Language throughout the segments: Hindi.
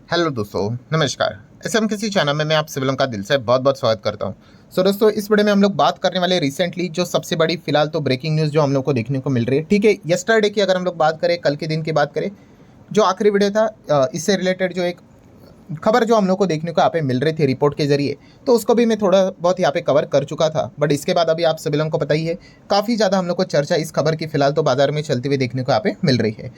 हेलो दोस्तों, नमस्कार। एसएम किसी चैनल में मैं आप सभी लोगों का दिल से बहुत बहुत स्वागत करता हूं। दोस्तों, इस वीडियो में हम लोग बात करने वाले रिसेंटली जो सबसे बड़ी फिलहाल तो ब्रेकिंग न्यूज़ जो हम लोग को देखने को मिल रही है। ठीक है, यस्टरडे की अगर हम लोग बात करें, कल के दिन की बात करें, जो आखिरी वीडियो था, इससे रिलेटेड जो एक खबर जो हम लोग को देखने को यहाँ पे मिल रही थी रिपोर्ट के जरिए, तो उसको भी मैं थोड़ा बहुत यहाँ पे कवर कर चुका था। बट इसके बाद अभी आप सभी लोगों को पता ही है, काफ़ी ज़्यादा हम लोग को चर्चा इस खबर की फिलहाल तो बाजार में चलती हुई देखने को यहाँ पे मिल रही है।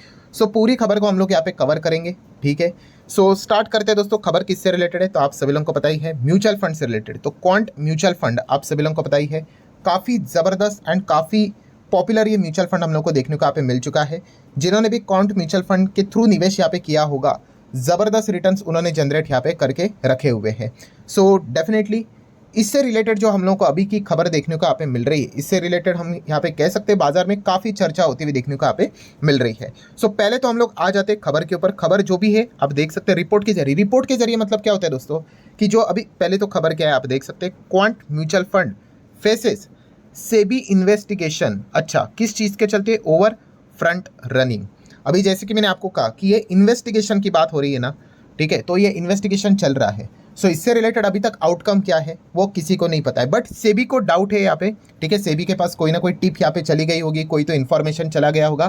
पूरी खबर को हम लोग यहाँ पे कवर करेंगे। ठीक है, स्टार्ट करते हैं दोस्तों। खबर किससे रिलेटेड है तो आप सभी लोगों को पता ही है, म्यूचुअल फंड से रिलेटेड। तो क्वांट म्यूचुअल फंड आप सभी लोगों को पता ही है, काफ़ी ज़बरदस्त एंड काफ़ी पॉपुलर ये म्यूचुअल फंड हम लोग को देखने को यहाँ पे मिल चुका है। जिन्होंने भी क्वांट म्यूचुअल फंड के थ्रू निवेश यहाँ पे किया होगा, ज़बरदस्त रिटर्न्स उन्होंने जनरेट यहाँ पे करके रखे हुए हैं। डेफिनेटली इससे रिलेटेड जो हम लोगों को अभी की खबर देखने को यहाँ पे मिल रही है, इससे रिलेटेड हम यहाँ पे कह सकते हैं बाजार में काफ़ी चर्चा होती हुई देखने को यहाँ पे मिल रही है। पहले तो हम लोग आ जाते हैं खबर के ऊपर। खबर जो भी है आप देख सकते हैं रिपोर्ट के जरिए। रिपोर्ट के जरिए मतलब क्या होता है दोस्तों, कि जो अभी पहले तो खबर क्या है आप देख सकते हैं, quant mutual fund faces SEBI investigation. अच्छा, किस चीज़ के चलते? Over front running. अभी जैसे कि मैंने आपको कहा कि ये इन्वेस्टिगेशन की बात हो रही है ना, ठीक है, तो ये इन्वेस्टिगेशन चल रहा है। इससे रिलेटेड अभी तक आउटकम क्या है वो किसी को नहीं पता है, बट सेबी को डाउट है यहाँ पे। ठीक है, सेबी के पास कोई ना कोई टिप यहाँ पे चली गई होगी, कोई तो इन्फॉर्मेशन चला गया होगा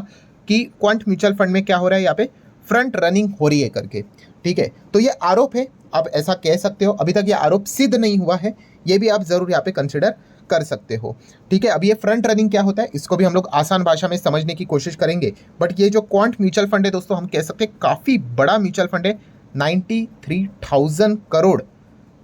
कि क्वांट म्यूचुअल फंड में क्या हो रहा है, यहाँ पे फ्रंट रनिंग हो रही है करके। ठीक है, तो ये आरोप है, आप ऐसा कह सकते हो। अभी तक ये आरोप सिद्ध नहीं हुआ है, ये भी आप जरूर यहाँ पे कंसिडर कर सकते हो। ठीक है, अब ये फ्रंट रनिंग क्या होता है इसको भी हम लोग आसान भाषा में समझने की कोशिश करेंगे। बट ये जो क्वांट म्यूचुअल फंड है दोस्तों, हम कह सकते हैं काफ़ी बड़ा म्यूचुअल फंड है। 93,000 करोड़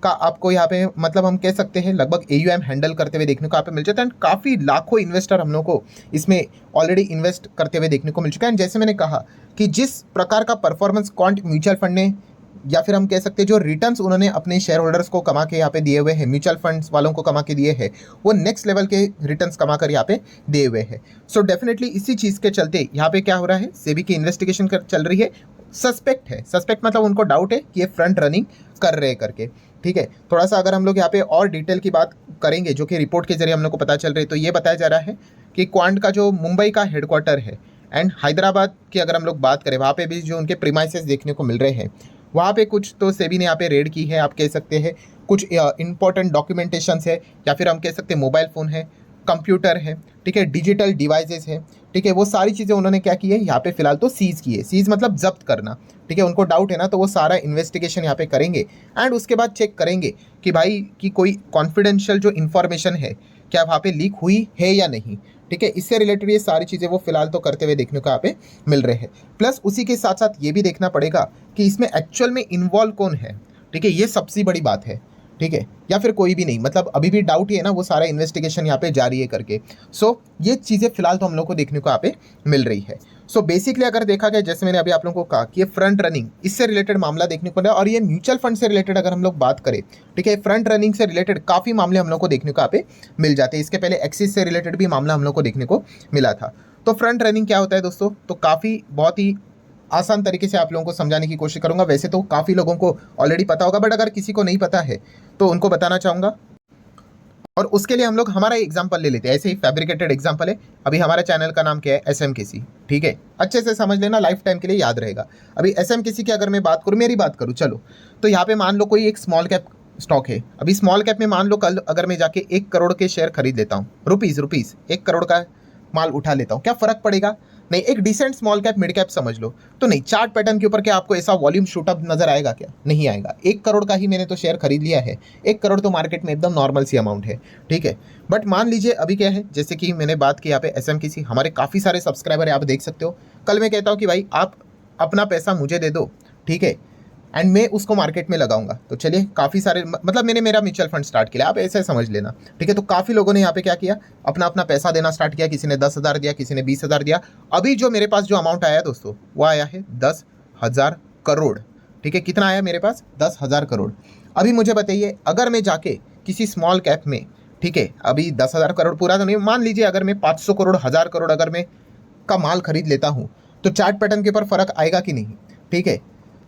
का आपको यहाँ पे मतलब हम कह सकते हैं लगभग AUM हैंडल करते हुए देखने को यहाँ पे मिल जाता है। एंड काफ़ी लाखों इन्वेस्टर हम लोग को इसमें ऑलरेडी इन्वेस्ट करते हुए देखने को मिल चुका है। एंड जैसे मैंने कहा कि जिस प्रकार का परफॉर्मेंस क्वांट म्यूचुअल फंड ने, या फिर हम कह सकते हैं जो रिटर्न्स उन्होंने अपने शेयर होल्डर्स को कमा के यहाँ पे दिए हुए हैं, म्यूचुअल फंड्स वालों को कमा के दिए हैं, वो नेक्स्ट लेवल के रिटर्न्स कमा कर यहाँ पे दिए हुए हैं। डेफिनेटली इसी चीज़ के चलते यहाँ पे क्या हो रहा है, सेबी की इन्वेस्टिगेशन चल रही है। सस्पेक्ट है, सस्पेक्ट मतलब उनको डाउट है कि ये फ्रंट रनिंग कर रहे करके। ठीक है, थोड़ा सा अगर हम लोग यहाँ पे और डिटेल की बात करेंगे, जो कि रिपोर्ट के जरिए हम लोग को पता चल रही है, तो ये बताया जा रहा है कि क्वांट का जो मुंबई का हेडक्वार्टर है एंड हैदराबाद की अगर हम लोग बात करें, वहाँ पे भी जो उनके प्रीमाइसेस देखने को मिल रहे हैं, वहाँ पे कुछ तो सेबी ने यहाँ पे रेड की है, आप कह सकते हैं। कुछ इंपॉर्टेंट डॉक्यूमेंटेशंस है, या फिर हम कह सकते हैं मोबाइल फ़ोन है, कंप्यूटर है, ठीक है, डिजिटल डिवाइसेस है। ठीक है, वो सारी चीज़ें उन्होंने क्या की है यहाँ पे फिलहाल तो सीज़ की है। सीज़ मतलब जब्त करना। ठीक है, उनको डाउट है ना, तो वो सारा इन्वेस्टिगेशन यहाँ पे करेंगे एंड उसके बाद चेक करेंगे कि भाई कि कोई कॉन्फिडेंशियल जो इन्फॉर्मेशन है क्या वहाँ पे लीक हुई है या नहीं। ठीक है, इससे रिलेटेड ये सारी चीज़ें वो फिलहाल तो करते हुए देखने को यहाँ पे मिल रहे हैं। प्लस उसी के साथ साथ ये भी देखना पड़ेगा कि इसमें एक्चुअल में इन्वॉल्व कौन है। ठीक है, ये सबसे बड़ी बात है। ठीक है, या फिर कोई भी नहीं, मतलब अभी भी डाउट ही है ना, वो सारा इन्वेस्टिगेशन यहाँ पे जारी है करके। ये चीज़ें फिलहाल तो हम लोग को देखने को यहाँ पे मिल रही है। बेसिकली अगर देखा जाए, जैसे मैंने अभी आप लोगों को कहा कि ये फ्रंट रनिंग, इससे रिलेटेड मामला देखने को मिला। और ये म्यूचुअल फंड से रिलेटेड अगर हम लोग बात करें, ठीक है, फ्रंट रनिंग से रिलेटेड काफ़ी मामले हम लोग को देखने को यहाँ पे मिल जाते हैं। इसके पहले एक्सिस से रिलेटेड भी मामला हम लोग को देखने को मिला था। तो फ्रंट रनिंग क्या होता है दोस्तों, तो काफ़ी बहुत ही आसान तरीके से आप लोगों को समझाने की कोशिश करूंगा। वैसे तो काफ़ी लोगों को ऑलरेडी पता होगा, बट अगर किसी को नहीं पता है तो उनको बताना चाहूँगा। और उसके लिए हम लोग हमारा एग्जाम्पल ले लेते हैं, ऐसे ही फैब्रिकेटेड एग्जाम्पल है। अभी हमारे चैनल का नाम क्या है, SMKC। ठीक है, अच्छे से समझ लेना, लाइफ टाइम के लिए याद रहेगा। अभी SMKC की अगर मैं बात करूँ, मेरी बात करूँ, चलो, तो यहाँ पे मान लो कोई एक स्मॉल कैप स्टॉक है। अभी स्मॉल कैप में मान लो कल अगर मैं जाके 1 करोड़ के शेयर खरीद लेता हूँ, रुपीज़ 1 करोड़ का माल उठा लेता हूँ, क्या फ़र्क पड़ेगा? नहीं। एक decent small cap mid cap समझ लो, तो नहीं, चार्ट पैटर्न के ऊपर क्या आपको ऐसा वॉल्यूम शूटअप नजर आएगा? क्या नहीं आएगा। 1 करोड़ का ही मैंने तो शेयर खरीद लिया है। 1 करोड़ तो मार्केट में एकदम नॉर्मल सी अमाउंट है। ठीक है, बट मान लीजिए अभी क्या है, जैसे कि मैंने बात की यहाँ पे SMKC, हमारे काफ़ी सारे सब्सक्राइबर है, आप देख सकते हो। कल मैं कहता हूँ कि भाई आप अपना पैसा मुझे दे दो, ठीक है, एंड मैं उसको मार्केट में लगाऊंगा। तो चलिए, काफ़ी सारे मतलब मैंने मेरा म्यूचुअल फंड स्टार्ट किया, आप ऐसे समझ लेना। ठीक है, तो काफ़ी लोगों ने यहाँ पे क्या किया, अपना अपना पैसा देना स्टार्ट किया। किसी ने 10,000 दिया, किसी ने 20,000 दिया। अभी जो मेरे पास जो अमाउंट आया दोस्तों, वो आया है 10,000 करोड़। ठीक है, कितना आया मेरे पास? 10,000 करोड़। अभी मुझे बताइए, अगर मैं जाके किसी स्मॉल कैप में, ठीक है, अभी 10,000 करोड़ पूरा तो नहीं, मान लीजिए अगर मैं 500 करोड़, 1,000 करोड़ अगर मैं का माल खरीद लेता हूँ, तो चार्ट पैटर्न के ऊपर फर्क आएगा कि नहीं? ठीक है,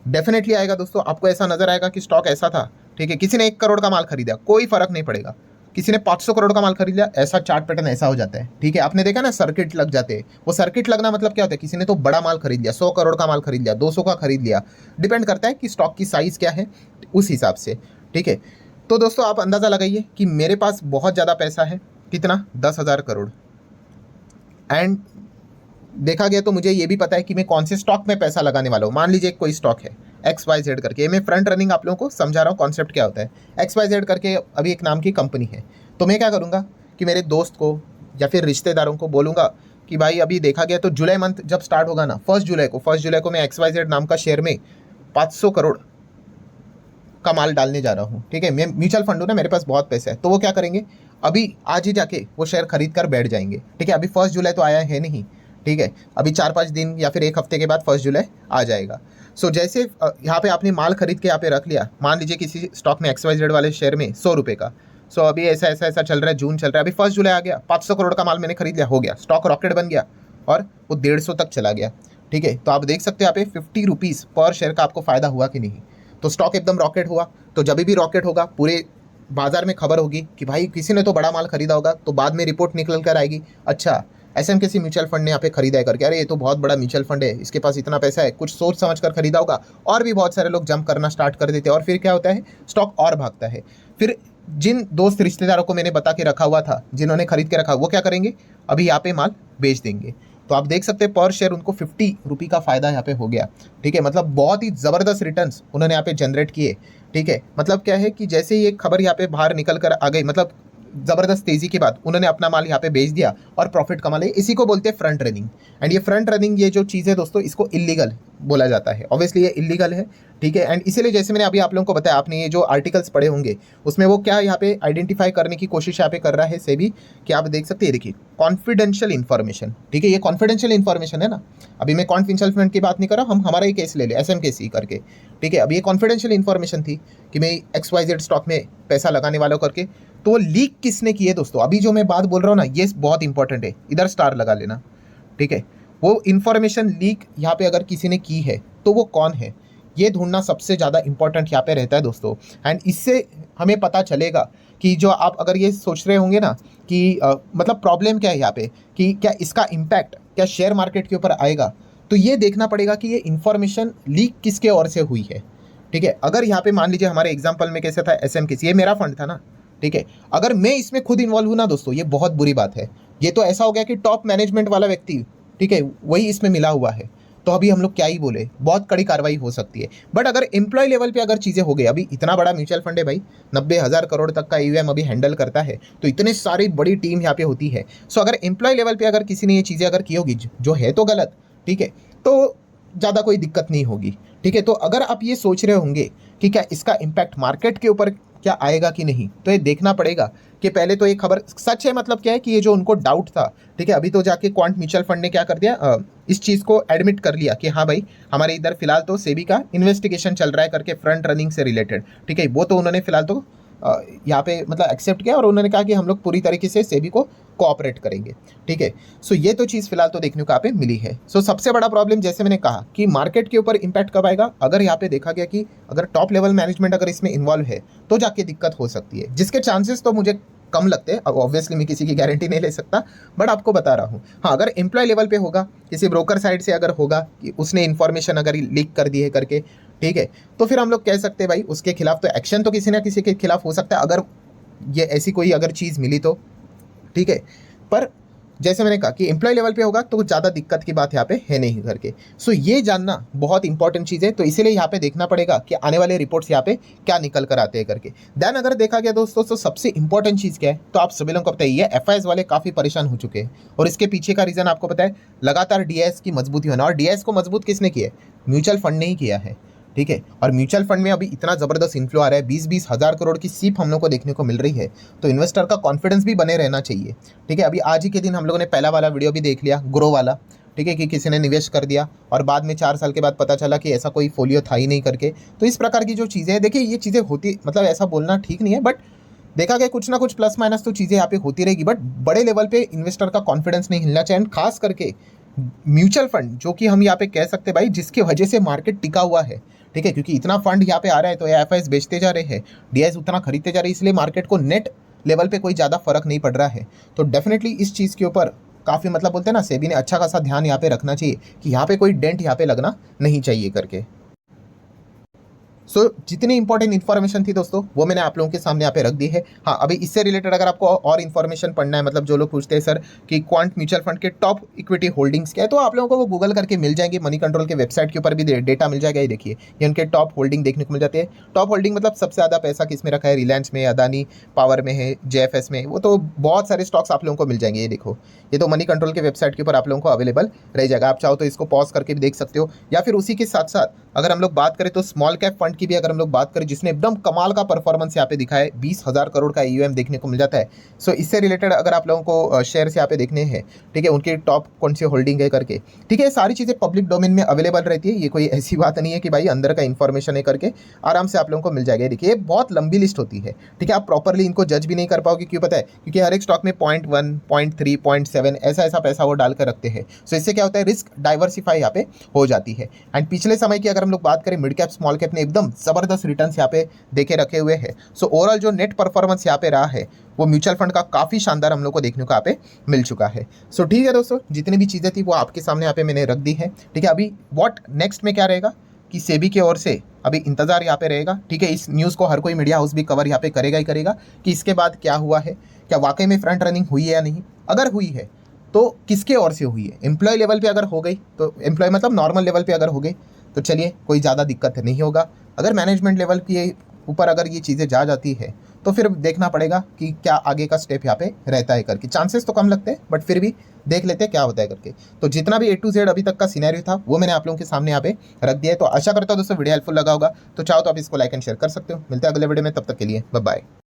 डेफिनेटली आएगा दोस्तों। आपको ऐसा नजर आएगा कि स्टॉक ऐसा था, ठीक है, किसी ने 1 करोड़ का माल खरीदा, कोई फर्क नहीं पड़ेगा। किसी ने 500 करोड़ का माल खरीद लिया, ऐसा चार्ट पैटर्न ऐसा हो जाता है। ठीक है, आपने देखा ना सर्किट लग जाते हैं। वो सर्किट लगना मतलब क्या होता है, किसी ने तो बड़ा माल खरीद लिया, 100 करोड़ का माल खरीद लिया, 200 का खरीद लिया, डिपेंड करता है कि स्टॉक की साइज क्या है उस हिसाब से। ठीक है, तो दोस्तों आप अंदाज़ा लगाइए कि मेरे पास बहुत ज़्यादा पैसा है, कितना, 10,000 करोड़। एंड देखा गया तो मुझे ये भी पता है कि मैं कौन से स्टॉक में पैसा लगाने वाला हूँ। मान लीजिए कोई स्टॉक है XYZ करके, ये मैं फ्रंट रनिंग आप लोगों को समझा रहा हूँ कॉन्सेप्ट क्या होता है। XYZ करके अभी एक नाम की कंपनी है, तो मैं क्या करूँगा कि मेरे दोस्त को या फिर रिश्तेदारों को बोलूँगा कि भाई अभी देखा गया तो जुलाई मंथ जब स्टार्ट होगा ना, 1 जुलाई को मैं XYZ नाम का शेयर में 500 करोड़ का माल डालने जा रहा हूँ। ठीक है, मैं म्यूचुअल फंड हूँ ना, मेरे पास बहुत पैसा है, तो वो क्या करेंगे, अभी आज ही जाके वो शेयर खरीद कर बैठ जाएंगे। ठीक है, अभी 1 जुलाई तो आया है नहीं। ठीक है, अभी 4-5 दिन या फिर एक हफ्ते के बाद 1 जुलाई आ जाएगा। सो जैसे यहाँ पे आपने माल खरीद के यहाँ पे रख लिया, मान लीजिए किसी स्टॉक में XYZ वाले शेयर में 100 रुपये का। सो अभी ऐसा ऐसा ऐसा चल रहा है, जून चल रहा है, अभी 1 जुलाई आ गया, 500 करोड़ का माल मैंने खरीद लिया, हो गया, स्टॉक रॉकेट बन गया और वो 150 तक चला गया। ठीक है, तो आप देख सकते हैं यहाँ पे 50 रुपीज़ पर शेयर का आपको फ़ायदा हुआ कि नहीं। तो स्टॉक एकदम रॉकेट हुआ। तो जब भी रॉकेट होगा पूरे बाजार में खबर होगी कि भाई किसी ने तो बड़ा माल खरीदा होगा, तो बाद में रिपोर्ट निकल कर आएगी, अच्छा SMKC म्यूचुअल फंड ने यहाँ पे खरीदा है करके, अरे ये तो बहुत बड़ा म्यूचुअल फंड है, इसके पास इतना पैसा है, कुछ सोच समझ कर खरीदा होगा। और भी बहुत सारे लोग जंप करना स्टार्ट कर देते हैं और फिर क्या होता है, स्टॉक और भागता है। फिर जिन दोस्त रिश्तेदारों को मैंने बता के रखा हुआ था, जिन्होंने खरीद के रखा, वो क्या करेंगे, अभी यहाँ पे माल बेच देंगे। तो आप देख सकते हैं पर शेयर उनको 50 रुपये का फ़ायदा यहाँ पे हो गया। ठीक है, मतलब बहुत ही ज़बरदस्त रिटर्न्स उन्होंने यहाँ पे जनरेट किए। ठीक है, मतलब क्या है कि जैसे ही एक खबर यहाँ पे बाहर निकल कर आ गई, मतलब ज़बरदस्त तेज़ी के बाद उन्होंने अपना माल यहाँ पे बेच दिया और प्रॉफिट कमा लिया। इसी को बोलते हैं फ्रंट रनिंग। एंड ये फ्रंट रनिंग, ये जो चीज़ है दोस्तों, इसको इलीगल बोला जाता है। ऑब्वियसली ये इलीगल है। ठीक है, एंड इसीलिए जैसे मैंने अभी आप लोगों को बताया, आपने ये जो आर्टिकल्स पढ़े होंगे उसमें वो क्या यहाँ पे आइडेंटिफाई करने की कोशिश यहाँ पे कर रहा है सेबी, कि आप देख सकते हैं, देखिए कॉन्फिडेंशियल इन्फॉर्मेशन। ठीक है, ये कॉन्फिडेंशियल इन्फॉर्मेशन है ना, अभी मैं कॉन्फिडेंशियल फंड की बात नहीं कर रहा, हम हमारा ही केस ले ले SMKC करके। ठीक है, अभी ये कॉन्फिडेंशियल इन्फॉर्मेशन थी कि मैं XYZ स्टॉक में पैसा लगाने वाला करके, तो वो लीक किसने की है दोस्तों, अभी जो मैं बात बोल रहा हूँ ना, ये बहुत इंपॉर्टेंट है, इधर स्टार लगा लेना। ठीक है, वो इन्फॉर्मेशन लीक यहाँ पे अगर किसी ने की है तो वो कौन है, ये ढूंढना सबसे ज़्यादा इंपॉर्टेंट यहाँ पे रहता है दोस्तों। एंड इससे हमें पता चलेगा कि जो आप अगर ये सोच रहे होंगे ना कि मतलब प्रॉब्लम क्या है यहाँ पे, कि क्या इसका इम्पैक्ट क्या शेयर मार्केट के ऊपर आएगा, तो ये देखना पड़ेगा कि ये इन्फॉर्मेशन लीक किसके ओर से हुई है। ठीक है, अगर यहाँ पे मान लीजिए हमारे एग्जाम्पल में कैसे था, SMKC, ये मेरा फंड था ना। ठीक है, अगर मैं इसमें खुद इन्वॉल्व हूँ ना दोस्तों, ये बहुत बुरी बात है। ये तो ऐसा हो गया कि टॉप मैनेजमेंट वाला व्यक्ति, ठीक है, वही इसमें मिला हुआ है, तो अभी हम लोग क्या ही बोले, बहुत कड़ी कार्रवाई हो सकती है। बट अगर एम्प्लॉय लेवल पे अगर चीज़ें हो गई, अभी इतना बड़ा म्यूचुअल फंड है भाई, 90,000 करोड़ तक का EUM अभी हैंडल करता है, तो इतने सारी बड़ी टीम यहाँ पे होती है। सो अगर एम्प्लॉय लेवल पे अगर किसी ने ये चीज़ें अगर की होगी जो है तो गलत, ठीक है, तो ज़्यादा कोई दिक्कत नहीं होगी। ठीक है, तो अगर आप ये सोच रहे होंगे कि क्या इसका इम्पैक्ट मार्केट के ऊपर क्या आएगा कि नहीं, तो ये देखना पड़ेगा कि पहले तो ये खबर सच है, मतलब क्या है कि ये जो उनको डाउट था, ठीक है, अभी तो जाके क्वांट म्यूचुअल फंड ने क्या कर दिया, इस चीज़ को एडमिट कर लिया कि हाँ भाई हमारे इधर फिलहाल तो सेबी का इन्वेस्टिगेशन चल रहा है करके, फ्रंट रनिंग से रिलेटेड। ठीक है, वो तो उन्होंने फिलहाल तो यहाँ पे मतलब एक्सेप्ट किया और उन्होंने कहा कि हम लोग पूरी तरीके से सेबी को कोऑपरेट करेंगे। ठीक है, सो ये तो चीज़ फिलहाल तो देखने को यहाँ पे मिली है। सो सबसे बड़ा प्रॉब्लम जैसे मैंने कहा कि मार्केट के ऊपर इंपैक्ट कब आएगा, अगर यहाँ पे देखा गया कि अगर टॉप लेवल मैनेजमेंट अगर इसमें इन्वॉल्व है तो जाके दिक्कत हो सकती है, जिसके चांसेस तो मुझे कम लगते हैं। अब ऑब्वियसली मैं किसी की गारंटी नहीं ले सकता, बट आपको बता रहा हूँ। हाँ, अगर एम्प्लॉय लेवल पे होगा, किसी ब्रोकर साइड से अगर होगा कि उसने इन्फॉर्मेशन अगर लीक कर दी है करके, ठीक है, तो फिर हम लोग कह सकते हैं भाई उसके खिलाफ तो एक्शन तो किसी ना किसी के खिलाफ हो सकता है, अगर ये ऐसी कोई अगर चीज़ मिली तो। ठीक है, पर जैसे मैंने कहा कि एम्प्लॉय लेवल पे होगा तो ज़्यादा दिक्कत की बात यहाँ पे है नहीं करके। सो ये जानना बहुत इंपॉर्टेंट चीज़ है, तो इसीलिए यहाँ पे देखना पड़ेगा कि आने वाले रिपोर्ट्स यहाँ पे क्या निकल कर आते हैं करके। देन अगर देखा गया दोस्तों तो सबसे इंपॉर्टेंट चीज़ क्या है, तो आप सभी लोगों को पता ही है, FIs वाले काफ़ी परेशान हो चुके हैं और इसके पीछे का रीज़न आपको पता है, लगातार DIS की मजबूती होना। और DIS को मजबूत किसने किया है, म्यूचुअल फंड ने ही किया है। ठीक है, और म्यूचुअल फंड में अभी इतना ज़बरदस्त इन्फ्लो आ रहा है, 20-20 हज़ार करोड़ की सीप हम लोग को देखने को मिल रही है, तो इन्वेस्टर का कॉन्फिडेंस भी बने रहना चाहिए। ठीक है, अभी आज ही के दिन हम लोगों ने पहला वाला वीडियो भी देख लिया, ग्रो वाला, ठीक है, कि किसी ने निवेश कर दिया और बाद में 4 साल के बाद पता चला कि ऐसा कोई फोलियो था ही नहीं करके। तो इस प्रकार की जो चीज़ें हैं, देखिए ये चीज़ें होती, मतलब ऐसा बोलना ठीक नहीं है, बट देखा गया कुछ ना कुछ प्लस माइनस तो चीज़ें यहाँ पे होती रहेगी, बट बड़े लेवल पे इन्वेस्टर का कॉन्फिडेंस नहीं हिलना चाहिए। एंड खास करके म्यूचुअल फंड, जो कि हम यहाँ पे कह सकते हैं भाई जिसकी वजह से मार्केट टिका हुआ है। ठीक है, क्योंकि इतना फंड यहाँ पे आ रहा है तो FIs बेचते जा रहे हैं, DIs उतना खरीदते जा रहे हैं, इसलिए मार्केट को नेट लेवल पे कोई ज़्यादा फर्क नहीं पड़ रहा है। तो डेफिनेटली इस चीज़ के ऊपर काफ़ी मतलब बोलते हैं ना, सेबी ने अच्छा खासा ध्यान यहाँ पे रखना चाहिए कि यहाँ पे कोई डेंट यहाँ पे लगना नहीं चाहिए करके। जितनी इंपॉर्टेंट इन्फॉर्मेशन थी दोस्तों वो मैंने आप लोगों के सामने यहाँ पे रख दी है। हाँ, अभी इससे रिलेटेड अगर आपको और इन्फॉर्मेशन पढ़ना है, मतलब जो लोग पूछते हैं सर कि क्वांट म्यूचुअल फंड के टॉप इक्विटी होल्डिंग्स क्या है, तो आप लोगों को वो गूगल करके मिल जाएंगे। मनी कंट्रोल के वेबसाइट के ऊपर भी डेटा मिल जाएगा। ये देखिए, ये उनके टॉप होल्डिंग देखने को मिल जाती है। टॉप होल्डिंग मतलब सबसे ज़्यादा पैसा किस में रखा है, रिलायंस में, अदानी पावर में है, JFS में, वो तो बहुत सारे स्टॉक्स आप लोगों को मिल जाएंगे। ये देखो, ये तो मनी कंट्रोल के वेबसाइट के ऊपर आप लोगों को अवेलेबल रह जाएगा। आप चाहो तो इसको पॉज करके भी देख सकते हो, या फिर उसी के साथ साथ अगर हम लोग बात करें तो स्मॉल कैप फंड की भी अगर हम लोग बात करें, जिसने एकदम कमाल का परफॉर्मेंस यहाँ पे दिखा है, 20,000 करोड़ का AUM देखने को मिल जाता है। सो इससे रिलेटेड अगर आप लोगों को शेयर्स यहाँ पे देखने हैं, ठीक है, उनकी टॉप कौन सी होल्डिंग है करके, ठीक है, सारी चीज़ें पब्लिक डोमेन में अवेलेबल रहती है। ये कोई ऐसी बात नहीं है कि भाई अंदर का इन्फॉर्मेशन है करके, आराम से आप लोगों को मिल जाएगा। देखिए, बहुत लंबी लिस्ट होती है, ठीक है, आप प्रॉपरली इनको जज भी नहीं कर पाओगे। क्यों पता है? क्योंकि हर एक स्टॉक में 0.1, 0.3, 0.7 ऐसा ऐसा पैसा वो डालकर रखते हैं। सो इससे क्या होता है, रिस्क डाइवर्सिफाई यहाँ पे हो जाती है। एंड पिछले समय की अगर हम लोग बात करें, मिड कैप स्मॉल कैप ने एकदम जबरदस्त रिटर्न्स यहाँ पे देखे रखे हुए हैं। सो ओवरऑल जो नेट परफॉर्मेंस यहाँ पे रहा है वो म्यूचुअल फंड का काफ़ी शानदार हम लोग को देखने को यहाँ पे मिल चुका है। सो ठीक है दोस्तों, जितनी भी चीज़ें थी वो आपके सामने यहाँ पे मैंने रख दी है। ठीक है, अभी व्हाट नेक्स्ट में क्या रहेगा कि सेबी की ओर से अभी इंतजार यहाँ पे रहेगा। ठीक है, इस न्यूज़ को हर कोई मीडिया हाउस भी कवर यहाँ पे करेगा ही करेगा कि इसके बाद क्या हुआ है, क्या वाकई में फ्रंट रनिंग हुई है या नहीं। अगर हुई है तो किसके ओर से हुई है। एम्प्लॉय लेवल पे अगर हो गई तो, एम्प्लॉय मतलब नॉर्मल लेवल पे अगर हो गई तो चलिए कोई ज़्यादा दिक्कत नहीं होगा। अगर मैनेजमेंट लेवल के ऊपर अगर ये चीज़ें जा जाती है तो फिर देखना पड़ेगा कि क्या आगे का स्टेप यहाँ पे रहता है करके। चांसेस तो कम लगते हैं, बट फिर भी देख लेते हैं क्या होता है करके। तो जितना भी A to Z अभी तक का सिनेरियो था वो मैंने आप लोगों के सामने यहाँ पे रख दिया है। तो आशा करता हूँ दोस्तों वीडियो हेल्पफुल लगा होगा। तो चाहो तो आप इसको लाइक एंड शेयर कर सकते हो। मिलते हैं अगले वीडियो में, तब तक के लिए बाय बाय।